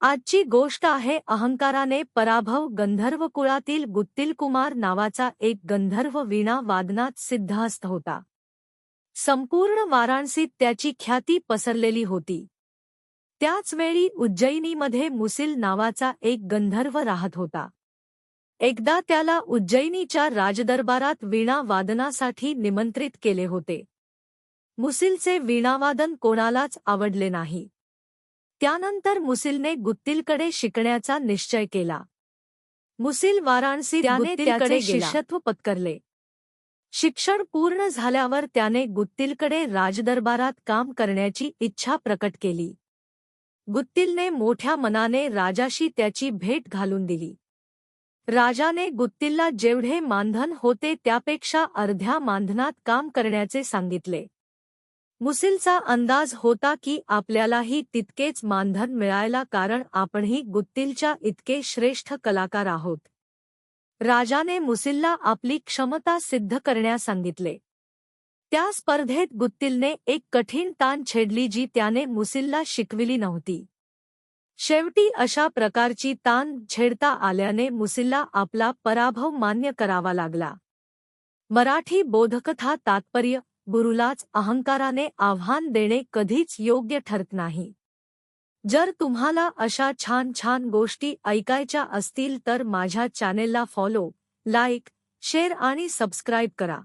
आजची गोष्ट आहे अहंकाराने पराभव. गंधर्व कुळातील गुत्तिलकुमार नावाचा एक गंधर्व वीणा वादनात सिद्धहस्त होता. संपूर्ण वाराणसीत त्याची ख्याती पसरलेली होती. त्याच वेळी उज्जैनीमध्ये मुसिल नावाचा एक गंधर्व राहत होता. एकदा त्याला उज्जैनीच्या राजदरबारात वीणा वादनासाठी निमंत्रित केले होते. मुसिलचे वीणावादन कोणालाच आवडले नाही. त्यानंतर मुसिलने गुत्तिलकडे शिकण्याचा निश्चय केला. मुसिल वाराणसीत गुत्तिलकडे शिष्यत्व पत्करले. शिक्षण पूर्ण झाल्यावर त्याने गुत्तिलकडे राजदरबारात काम करण्याची इच्छा प्रकट केली. गुत्तिलने मोठ्या मनाने राजाशी त्याची भेट घालून दिली. राजाने गुत्तिलला जेवढे मानधन होते त्यापेक्षा अर्ध्या मानधनात काम करण्याचे सांगितले. मुसिलचा अंदाज होता की आपल्यालाही तितकेच मानधन मिळायला, कारण आपणही गुत्तिलच्या इतके श्रेष्ठ कलाकार आहोत. राजाने मुसिलला आपली क्षमता सिद्ध करण्यास सांगितले. त्या स्पर्धेत गुत्तिलने एक कठीण ताण छेडली जी त्याने मुसिलला शिकविली नव्हती. शेवटी अशा प्रकारची ताण छेडता आल्याने मुसिलला आपला पराभव मान्य करावा लागला. मराठी बोधकथा तात्पर्य: गुरुलाच अहंकाराने आव्हान देणे कधीच योग्य ठरत नाही. जर तुम्हाला अशा छान छान गोष्टी ऐकायच्या असतील तर माझ्या चॅनेलला फॉलो, लाईक, शेअर आणि सबस्क्राईब करा.